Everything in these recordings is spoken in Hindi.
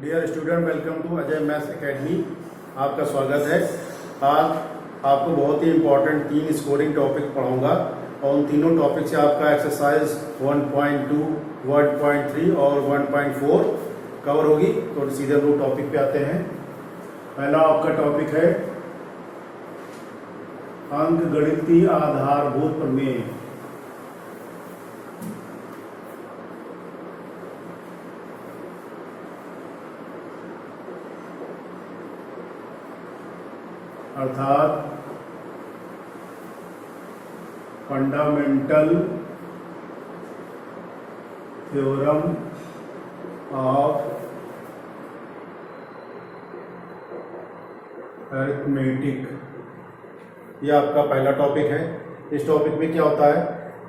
Dear student, welcome to Ajay maths academy. आपका स्वागत है। आज आपको बहुत ही इम्पोर्टेंट 3 स्कोरिंग टॉपिक पढ़ाऊंगा और उन तीनों टॉपिक से आपका एक्सरसाइज 1.2, 1.3 और 1.4 कवर होगी। तो सीधे हम लोग टॉपिक पे आते हैं। पहला आपका टॉपिक है अंकगणितीय आधारभूत प्रमेय। अर्थात फंडामेंटल थ्योरम ऑफ अरिथमेटिक, यह आपका पहला टॉपिक है। इस टॉपिक में क्या होता है?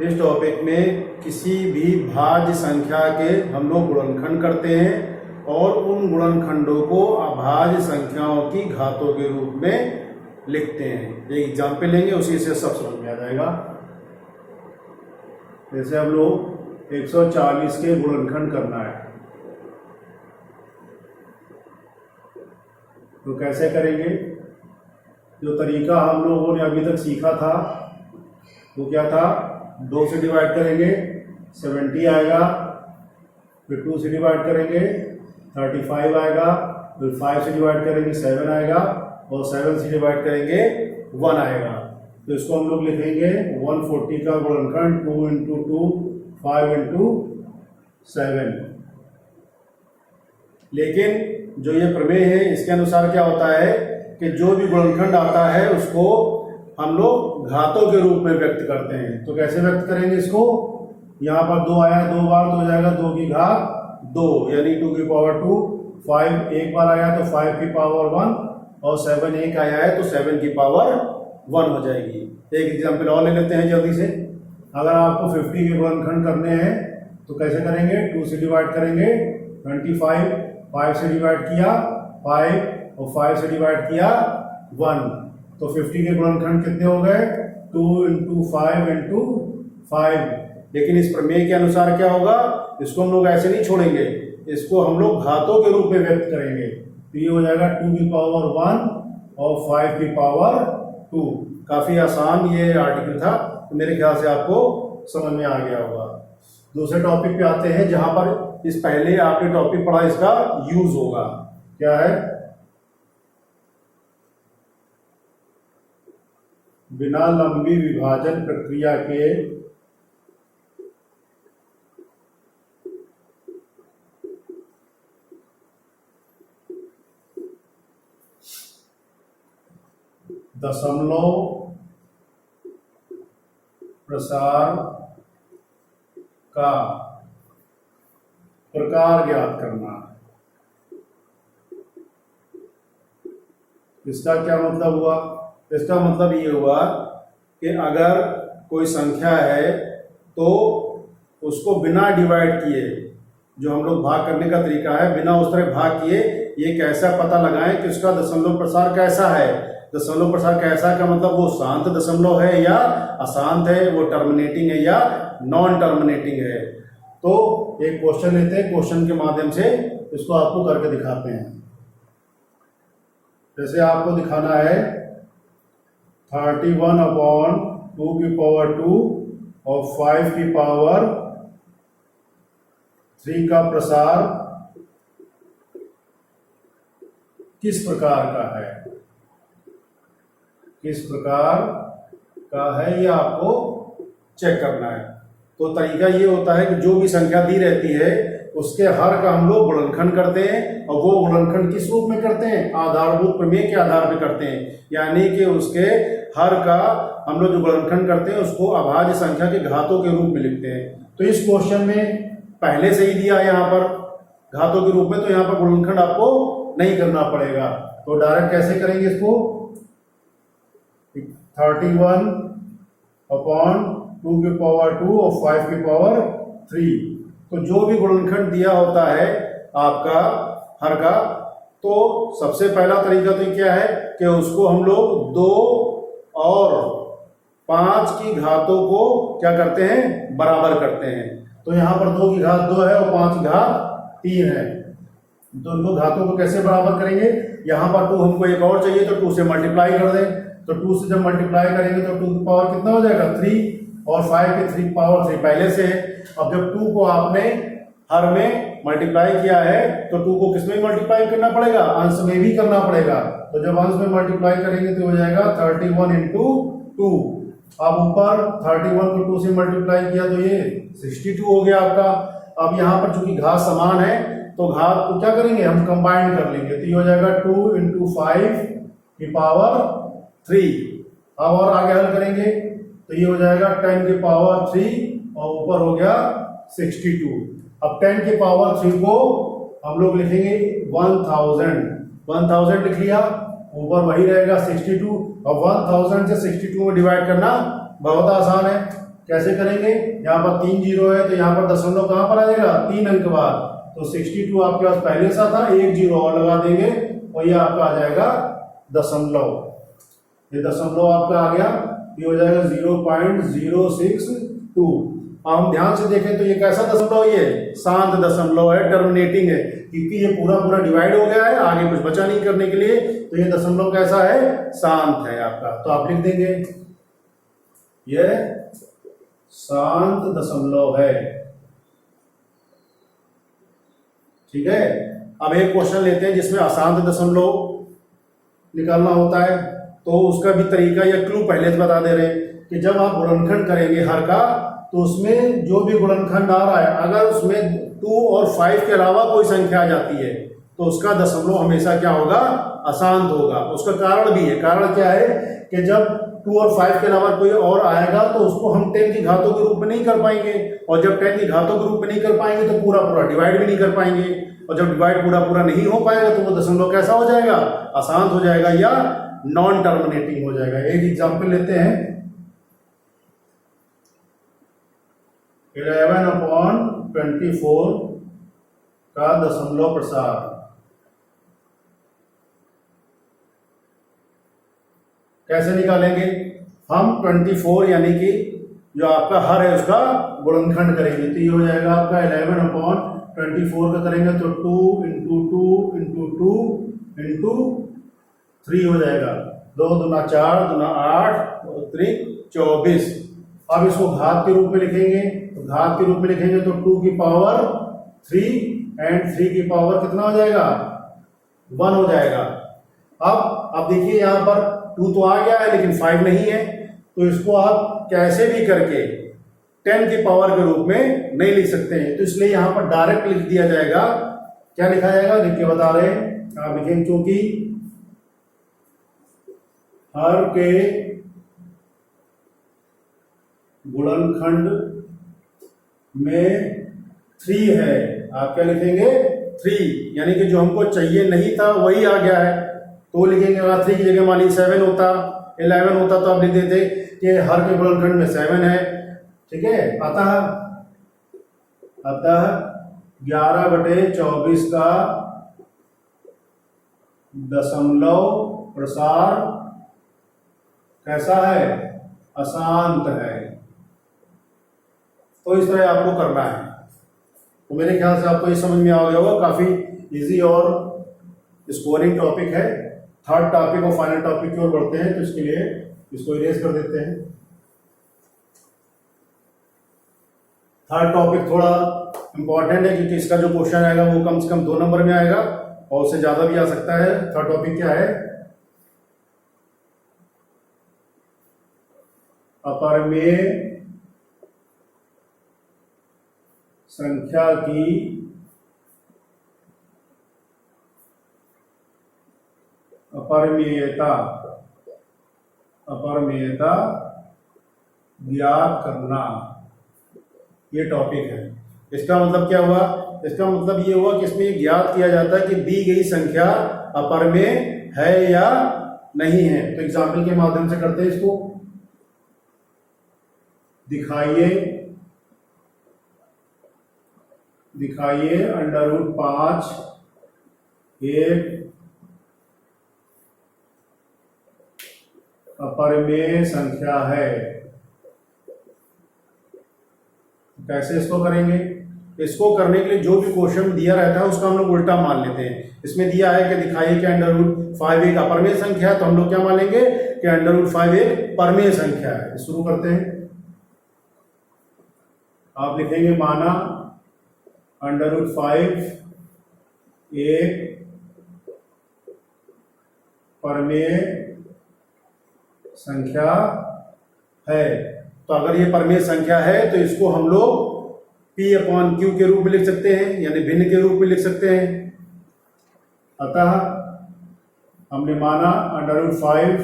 इस टॉपिक में किसी भी भाज्य संख्या के हम लोग गुणनखंड करते हैं और उन गुणनखंडों को अभाज्य संख्याओं की घातों के रूप में लिखते हैं। एक एग्जाम्पल लेंगे, उसी से सब समझ में आ जाएगा। जैसे हम लोग 140 के गुणनखंड करना है, तो कैसे करेंगे? जो तरीका हम लोगों ने अभी तक सीखा था वो क्या था? 2 से डिवाइड करेंगे 70 आएगा, फिर 2 से डिवाइड करेंगे 35 आएगा, फिर 5 से डिवाइड करेंगे 7 आएगा और 7 से डिवाइड करेंगे 1 आएगा। तो इसको हम लोग लिखेंगे 140 का गुणनखंड 2 × 2 5 × 7। लेकिन जो ये प्रमेय है इसके अनुसार क्या होता है कि जो भी गुणनखंड आता है उसको हम लोग घातों के रूप में व्यक्त करते हैं। तो कैसे व्यक्त करेंगे इसको? यहाँ पर 2 आया है 2 बार, तो हो जाएगा 2 की घात 2 यानी 2 की पावर 2। 5 एक बार आया तो 5 की पावर 1 और 7 एक आया है तो 7 की पावर 1 हो जाएगी। एक एग्जाम्पल और ले लेते हैं जल्दी से। अगर आपको 50 के गुणनखंड करने हैं तो कैसे करेंगे? 2 से डिवाइड करेंगे 25, 5 से डिवाइड किया 5 और 5 से डिवाइड किया 1, तो 50 के गुणनखंड कितने हो गए? 2 × 5 × 5। लेकिन इस प्रमेय के अनुसार क्या होगा? इसको हम लोग ऐसे नहीं छोड़ेंगे, इसको हम लोग घातों के रूप में व्यक्त करेंगे। तो ये हो जाएगा 2 की पावर 1 और 5 की पावर 2। काफी आसान ये आर्टिकल था, तो मेरे ख्याल से आपको समझ में आ गया होगा। दूसरे टॉपिक पे आते हैं जहां पर इस पहले आपने टॉपिक पढ़ा, इसका यूज होगा। क्या है? बिना लंबी विभाजन प्रक्रिया के दशमलव प्रसार का प्रकार ज्ञात करना। इसका क्या मतलब हुआ? इसका मतलब ये हुआ कि अगर कोई संख्या है तो उसको बिना डिवाइड किए, जो हम लोग भाग करने का तरीका है, बिना उस तरह भाग किए ये कैसा पता लगाएं कि उसका दशमलव प्रसार कैसा है। दशमलव प्रसार कैसा का मतलब वो शांत दशमलव है या अशांत है, वो टर्मिनेटिंग है या नॉन टर्मिनेटिंग है। तो एक क्वेश्चन लेते हैं, क्वेश्चन के माध्यम से इसको आपको करके दिखाते हैं। जैसे आपको दिखाना है 31/2 की पावर 2 और 5 की पावर 3 का प्रसार किस प्रकार का है, किस प्रकार का है, ये आपको चेक करना है। तो तरीका ये होता है कि जो भी संख्या दी रहती है उसके हर का हम लोग गुणनखंड करते हैं, और वो गुणनखंड किस रूप में करते हैं? आधारभूत प्रमेय के आधार पर करते हैं। यानी कि उसके हर का हम लोग जो गुणनखंड करते हैं उसको अभाज्य संख्या के घातों के रूप में लिखते हैं। तो इस क्वेश्चन में पहले से ही दिया है यहाँ पर घातों के रूप में, तो यहाँ पर गुणनखंड आपको नहीं करना पड़ेगा। तो डायरेक्ट कैसे करेंगे इसको? 31/2 की पावर 2 और 5 की पावर 3। तो जो भी गुणनखंड दिया होता है आपका हर का, तो सबसे पहला तरीका तो क्या है कि उसको हम लोग 2 और 5 की घातों को क्या करते हैं? बराबर करते हैं। तो यहाँ पर 2 की घात 2 है और 5 की घात 3 है। तो इनको घातों को कैसे बराबर करेंगे, यहाँ पर 2 हमको एक और चाहिए तो 2 से मल्टीप्लाई कर दें, तो 2 से जब मल्टीप्लाई करेंगे तो 2 की पावर कितना हो जाएगा 3, और 5 की 3 पावर 3 पहले से है। अब जब 2 को आपने हर में मल्टीप्लाई किया है तो 2 को किस में मल्टीप्लाई करना पड़ेगा, अंश में भी करना पड़ेगा। तो जब अंश में मल्टीप्लाई करेंगे तो हो जाएगा 31 इंटू 2। अब ऊपर 31 को 2 से मल्टीप्लाई किया तो ये 62 हो गया आपका। अब यहाँ पर चूंकि घात समान है तो घात को क्या करेंगे हम कंबाइन कर लेंगे, तो ये हो जाएगा 2 इंटू 5 की पावर 3। अब और आगे हल करेंगे तो ये हो जाएगा 10 की पावर 3 और ऊपर हो गया 62। अब 10 की पावर 3 को हम लोग लिखेंगे 1000 लिख लिया, ऊपर वही रहेगा 62। और 1000 से 62 में डिवाइड करना बहुत आसान है। कैसे करेंगे, यहाँ पर 3 जीरो है तो यहाँ पर दशमलव कहाँ पर आ जाएगा 3 अंक बाद, तो 62 आपके पास पहले सा था, 1 जीरो और लगा देंगे और ये आपका आ जाएगा दशमलव। ये दशमलव आपका आ गया, ये हो जाएगा 0.062। हम ध्यान से देखें तो ये कैसा दशमलव, ये शांत दशमलव है, टर्मिनेटिंग है, क्योंकि ये पूरा डिवाइड हो गया है, आगे कुछ बचा नहीं करने के लिए, तो ये दशमलव कैसा है, शांत है आपका। तो आप लिख देंगे ये शांत दशमलव है। ठीक है। अब एक क्वेश्चन लेते हैं जिसमें अशांत दशमलव निकालना होता है, तो उसका भी तरीका या क्लू पहले से बता दे रहे हैं कि जब आप गुणनखंड करेंगे हर का, तो उसमें जो भी गुणनखंड आ रहा है अगर उसमें 2 और 5 के अलावा कोई संख्या आ जाती है तो उसका दशमलव हमेशा क्या होगा, अशांत होगा। उसका कारण भी है। कारण क्या है कि जब 2 और 5 के अलावा कोई और आएगा तो उसको हम 10 की घातों के रूप में नहीं कर पाएंगे, और जब 10 की घातों के रूप में नहीं कर पाएंगे तो पूरा डिवाइड भी नहीं कर पाएंगे, और जब डिवाइड पूरा नहीं हो पाएगा तो वो दशमलव कैसा हो जाएगा, अशांत हो जाएगा या नॉन टर्मिनेटिंग हो जाएगा। एक एग्जाम्पल लेते हैं, 11/24 का दशमलव प्रसार। कैसे निकालेंगे हम, 24 यानी कि जो आपका हर है उसका गुणनखंड करेंगे, तो ये हो जाएगा आपका 11/24 का करेंगे तो 2 इंटू 2 इंटू 2 इंटू 3 हो जाएगा, 2 दूना 4 दूना 8 और 3 24। अब इसको घात के रूप में लिखेंगे, तो घात के रूप में लिखेंगे तो 2 की पावर 3 एंड 3 की पावर कितना हो जाएगा 1 हो जाएगा। अब देखिए यहाँ पर 2 तो आ गया है लेकिन 5 नहीं है, तो इसको आप कैसे भी करके 10 की पावर के रूप में नहीं लिख सकते हैं, तो इसलिए यहाँ पर डायरेक्ट लिख दिया जाएगा। क्या लिखा जाएगा, लिख के बता रहे हैं, आप लिखेंगे क्योंकि हर के गुणनखंड में 3 है, आप क्या लिखेंगे 3, यानी कि जो हमको चाहिए नहीं था वही आ गया है, तो लिखेंगे। अगर 3 की जगह मान ली 7 होता, 11 होता तो आप लिख देते कि हर के गुणनखंड में 7 है। ठीक है। अतः 11/24 का दशमलव प्रसार कैसा है, अशांत है। तो इस तरह आपको करना है। तो मेरे ख्याल से आपको ये समझ में आ गया होगा, काफी इजी और स्कोरिंग टॉपिक है। थर्ड टॉपिक और फाइनल टॉपिक की ओर बढ़ते हैं, तो इसके लिए इसको इरेज कर देते हैं। थर्ड टॉपिक थोड़ा इंपॉर्टेंट है क्योंकि इसका जो क्वेश्चन आएगा वो कम से कम 2 नंबर में आएगा और उससे ज्यादा भी आ सकता है। थर्ड टॉपिक क्या है, अपरिमेय संख्या की अपरिमेयता ज्ञात करना, ये टॉपिक है। इसका मतलब क्या हुआ, इसका मतलब ये हुआ कि इसमें ज्ञात किया जाता है कि दी गई संख्या अपरिमेय है या नहीं है। तो एग्जाम्पल के माध्यम से करते हैं इसको। दिखाइए √5 एक अपरिमेय संख्या है। कैसे इसको करेंगे, इसको करने के लिए जो भी क्वेश्चन दिया रहता है उसका हम लोग उल्टा मान लेते हैं। इसमें दिया है कि दिखाइए कि अंडर रूट 5 एक अपरमेय संख्या है, तो हम लोग क्या मानेंगे कि अंडर रूट 5 एक परमेय संख्या है। शुरू करते हैं। आप लिखेंगे माना अंडर रूट 5 एक परमेय संख्या है। तो अगर ये परमेय संख्या है तो इसको हम लोग P/Q के रूप में लिख सकते हैं, यानी भिन्न के रूप में लिख सकते हैं। अतः हमने माना under root 5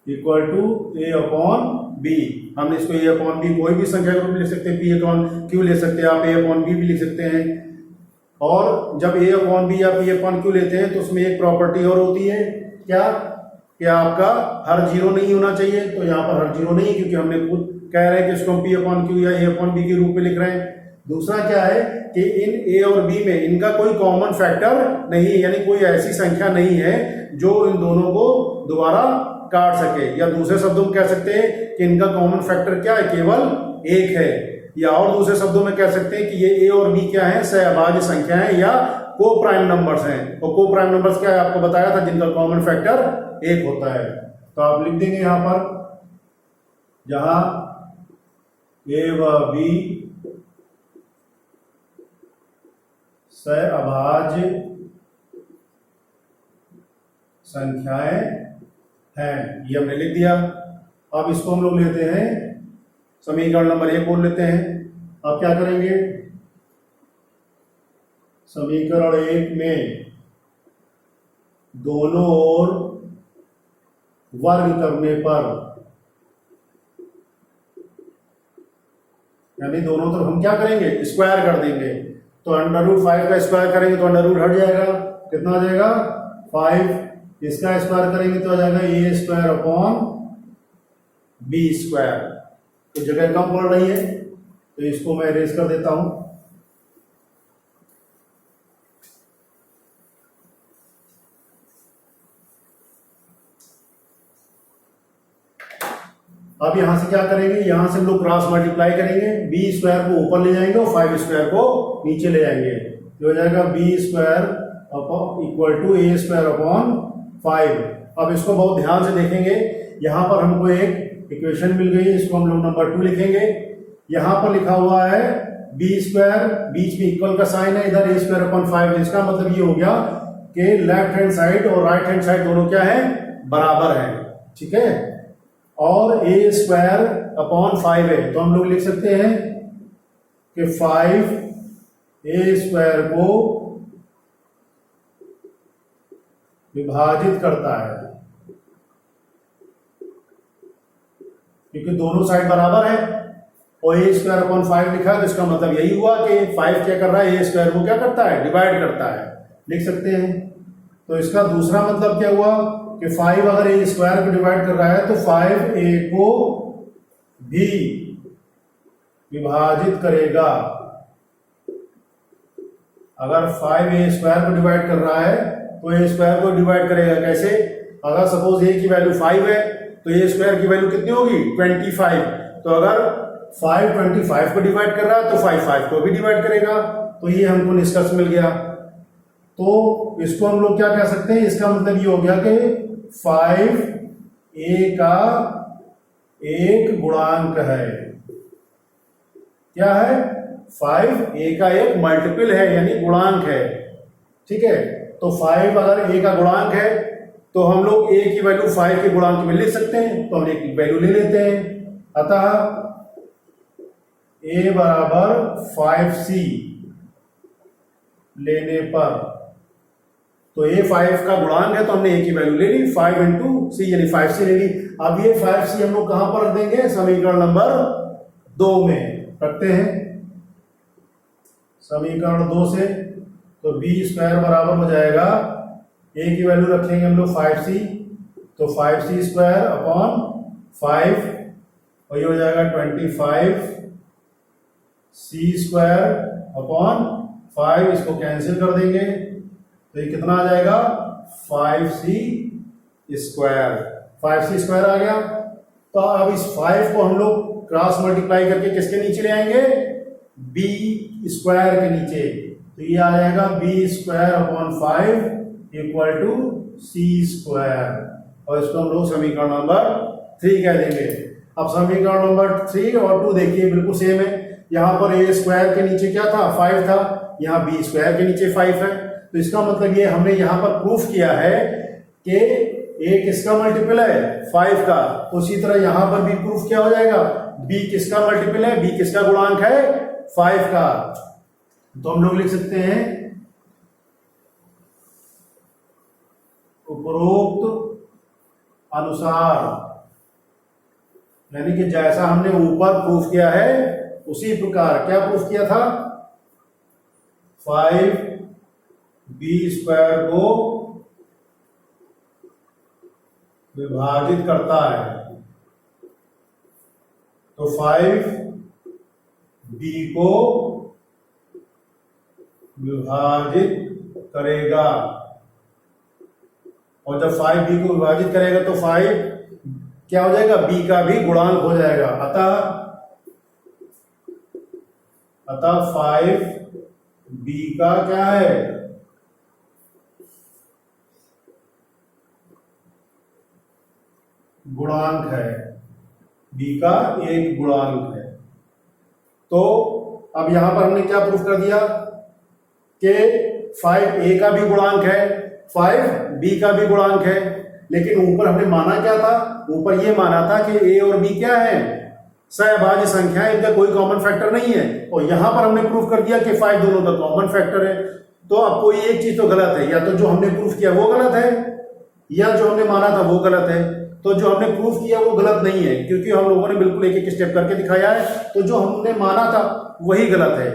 equal to A/B। हमने इसको A/B कोई भी संख्या के रूप में लिख सकते हैं, P/Q ले सकते हैं, आप A/B भी लिख सकते हैं। और जब A/B या P/Q लेते हैं तो उसमें एक प्रॉपर्टी और होती है, क्या कि आपका हर जीरो नहीं होना चाहिए। तो यहाँ पर हर जीरो नहीं, क्योंकि हमने खुद कह रहे हैं कि इसको हम P/Q या A/B के रूप में लिख रहे हैं। दूसरा क्या है कि इन A और B में इनका कोई कॉमन फैक्टर नहीं है, यानी कोई ऐसी संख्या नहीं है जो इन दोनों को दोबारा काट सके। या दूसरे शब्दों में कह सकते हैं कि इनका कॉमन फैक्टर क्या है, केवल एक है। या और दूसरे शब्दों में कह सकते हैं कि ये A और B क्या है, सहअभाज्य संख्याएं या को प्राइम नंबर्स हैं। और को प्राइम नंबर्स क्या है आपको बताया था, जिनका कॉमन फैक्टर एक होता है। तो आप लिख देंगे यहां पर, जहां A व B सहअभाज्य संख्याएं हैं, ये हमने लिख दिया। अब इसको हम लोग लेते हैं समीकरण नंबर 1 बोल लेते हैं। अब क्या करेंगे, समीकरण 1 में दोनों ओर वर्ग करने पर, यानी दोनों तरफ हम क्या करेंगे, स्क्वायर कर देंगे। तो अंडर रूट 5 का स्क्वायर करेंगे तो अंडर रूट हट जाएगा, कितना आ जाएगा 5। इसका स्क्वायर करेंगे तो आ जाएगा A² तो जगह कम पड़ रही है, तो इसको मैं इरेज कर देता हूं। अब यहां से क्या करेंगे, यहां से हम लोग क्रॉस मल्टीप्लाई करेंगे, B² को ऊपर ले जाएंगे और 5² को नीचे ले जाएंगे। तो हो जाएगा B² इक्वल टू A²/5। अब इसको बहुत ध्यान से देखेंगे, यहां पर हमको एक इक्वेशन मिल गई है, इसको हम लोग नंबर 2 लिखेंगे। यहां पर लिखा हुआ है B², बीच में इक्वल का साइन है, इधर A²/5। इसका मतलब ये हो गया कि लेफ्ट हैंड साइड और राइट हैंड साइड दोनों क्या है, बराबर है। ठीक है, और A²/5 है, तो हम लोग लिख सकते हैं कि 5A² को विभाजित करता है, क्योंकि दोनों साइड बराबर है और A²/5 लिखा है, तो इसका मतलब यही हुआ कि 5 क्या कर रहा है, A² को क्या करता है, डिवाइड करता है। लिख सकते हैं। तो इसका दूसरा मतलब क्या हुआ कि 5 अगर A² को डिवाइड कर रहा है तो 5A को भी विभाजित करेगा। अगर 5A² को डिवाइड कर रहा है तो A² को डिवाइड करेगा कैसे, अगर सपोज A की वैल्यू 5 है तो A² की वैल्यू कितनी होगी, 25। तो अगर 5 25 को डिवाइड कर रहा है तो 5 को भी डिवाइड करेगा। तो ये हमको निष्कर्ष मिल गया। तो इसको हम लोग क्या कह सकते हैं, इसका मतलब ये हो गया कि 5A का एक गुणांक है। क्या है, 5A का एक मल्टीपल है, यानी गुणांक है। ठीक है, तो 5 अगर A का गुणांक है तो हम लोग A की वैल्यू 5 के गुणांक में ले सकते हैं, तो हम A की वैल्यू ले लेते हैं। अतः A बराबर 5C लेने पर, तो A 5 का गुणांक है तो हमने A की वैल्यू ले ली, 5 × C यानी 5C ले ली। अब ये 5C हम लोग कहां पर रख देंगे, समीकरण नंबर 2 में रखते हैं। समीकरण 2 से तो B² बराबर हो जाएगा, A की वैल्यू रखेंगे हम लोग 5C, तो 5C²/5 और ये हो जाएगा 25C²/5। इसको कैंसिल कर देंगे तो ये कितना आ जाएगा, 5C² आ गया। तो अब इस 5 को हम लोग क्रॉस मल्टीप्लाई करके किसके नीचे ले आएंगे, बी स्क्वायर के नीचे, तो ये आ जाएगा B square upon 5 equal to C square, और इसको हम लोग समीकरण नंबर 3 कह देंगे। अब समीकरण नंबर 3 और 2 देखिए बिल्कुल सेम है। यहाँ पर ए स्क्वायर के नीचे क्या था, 5 था, यहाँ बी स्क्वायर के नीचे 5 है। तो इसका मतलब ये हमने यहाँ पर प्रूफ किया है कि ए किसका मल्टीपल है, 5 का। उसी तरह यहाँ पर भी प्रूफ क्या हो जाएगा, बी किसका मल्टीपल है, बी किसका गुणांक है, 5 का। तो हम लोग लिख सकते हैं उपरोक्त अनुसार, यानी कि जैसा हमने ऊपर प्रूफ किया है उसी प्रकार क्या प्रूफ किया था, 5b स्क्वायर को विभाजित करता है, तो 5b को विभाजित करेगा, और जब 5b को विभाजित करेगा तो 5 क्या हो जाएगा, b का भी गुणांक हो जाएगा। अतः 5b का क्या है, गुणांक है, b का एक गुणांक है। तो अब यहां पर हमने क्या प्रूफ कर दिया कि 5a का भी गुणांक है, 5b का भी गुणांक है। लेकिन ऊपर हमने माना क्या था, ऊपर ये माना था कि a और b क्या है, सहभाज्य संख्या, इनका कोई कॉमन फैक्टर नहीं है। और यहां पर हमने प्रूफ कर दिया कि 5 दोनों का कॉमन फैक्टर है। तो अब कोई एक चीज तो गलत है, या तो जो हमने प्रूफ किया वो गलत है, या जो हमने माना था वो गलत है। तो जो हमने प्रूफ किया वो गलत नहीं है, क्योंकि हम लोगों ने बिल्कुल एक एक स्टेप करके दिखाया है। तो जो हमने माना था वही गलत है।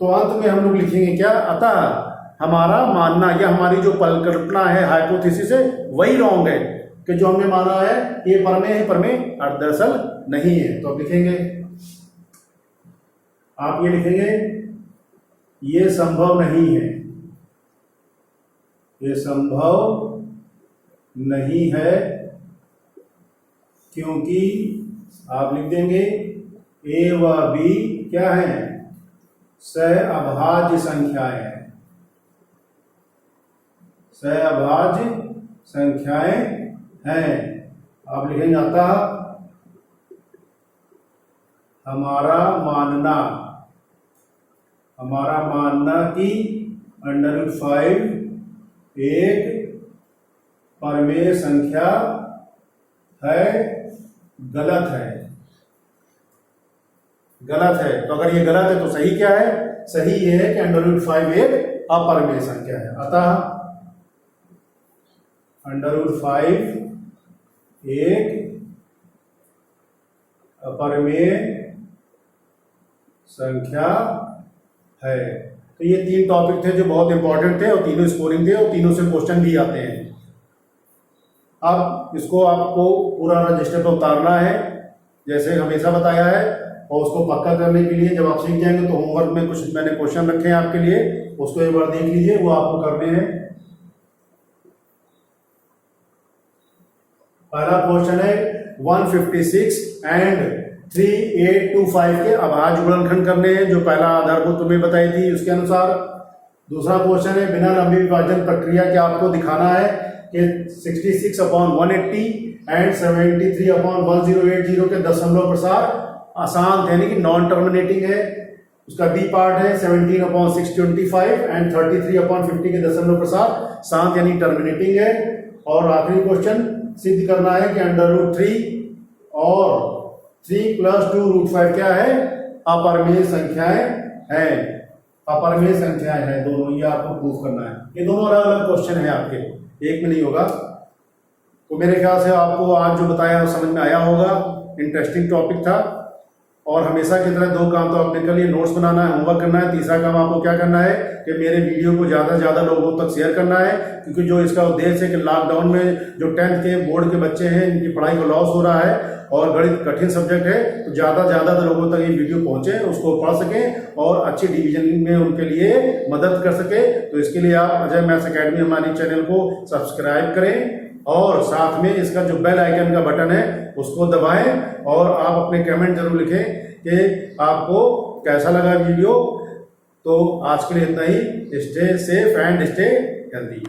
तो अंत में हम लोग लिखेंगे क्या, अतः हमारा मानना या हमारी जो परिकल्पना है, हाइपोथेसिस है, वही रॉन्ग है, कि जो हमने माना है ये परमेय है, परमेय दरअसल नहीं है। तो अब लिखेंगे, आप ये लिखेंगे, ये संभव नहीं है, ये संभव नहीं है, क्योंकि आप लिख देंगे ए व बी क्या है, सहअभाज्य संख्याएं हैं, सहअभाज्य संख्याएं हैं। आप लिखेंगे अतः हमारा मानना कि √5 एक परमेय संख्या है, गलत है। तो अगर ये गलत है तो सही क्या है, सही ये है कि √5 एक अपरमेय संख्या है। अतः √5 एक अपरमेय संख्या है। तो ये 3 टॉपिक थे जो बहुत इंपॉर्टेंट थे, और तीनों स्कोरिंग थे, और तीनों से क्वेश्चन भी आते हैं। अब इसको आपको पूरा रजिस्टर पर उतारना है, जैसे हमेशा बताया है, और उसको पक्का करने के लिए जब आप सीख जाएंगे तो होमवर्क में कुछ मैंने क्वेश्चन रखे हैं आपके लिए, उसको एक बार देख लीजिए, वो आपको करने हैं। पहला क्वेश्चन है 156 एंड 3825 के अभाज्य गुणनखंड करने हैं, जो पहला आधारभूत तुम्हें बताई थी उसके अनुसार। दूसरा क्वेश्चन है बिना लंबी विभाजन प्रक्रिया के आपको दिखाना है कि 66/180 एंड 73/1080 के दशमलव प्रसार अशांत यानी कि नॉन टर्मिनेटिंग है। उसका बी पार्ट है 17/625 एंड 33/50 के दशमलव प्रसार शांत यानी टर्मिनेटिंग है। और आखिरी क्वेश्चन सिद्ध करना है कि √3 और 3 + 2√5 क्या है, अपरमेय संख्याएं हैं, अपरमेय संख्याएं हैं दोनों, ये आपको प्रूफ करना है। ये दोनों अलग अलग क्वेश्चन है आपके, एक में नहीं होगा। तो मेरे ख्याल से आपको आज जो बताया वो समझ में आया होगा, इंटरेस्टिंग टॉपिक था। और हमेशा की तरह 2 काम तो आपने कर लिए, नोट्स बनाना है, होमवर्क करना है। तीसरा काम आपको क्या करना है कि मेरे वीडियो को ज़्यादा से ज़्यादा लोगों तक शेयर करना है, क्योंकि जो इसका उद्देश्य है कि लॉकडाउन में जो 10th के बोर्ड के बच्चे हैं, इनकी पढ़ाई को लॉस हो रहा है और गणित कठिन सब्जेक्ट है, तो ज़्यादा से ज़्यादा लोगों तक ये वीडियो पहुँचे, उसको पढ़ सकें और अच्छी डिवीजन में उनके लिए मदद कर सके। तो इसके लिए आप अजय मैथ्स अकेडमी हमारे चैनल को सब्सक्राइब करें, और साथ में इसका जो बेल आइकन का बटन है उसको दबाएं, और आप अपने कमेंट जरूर लिखें कि आपको कैसा लगा वीडियो? तो आज के लिए इतना ही। Stay safe and stay healthy.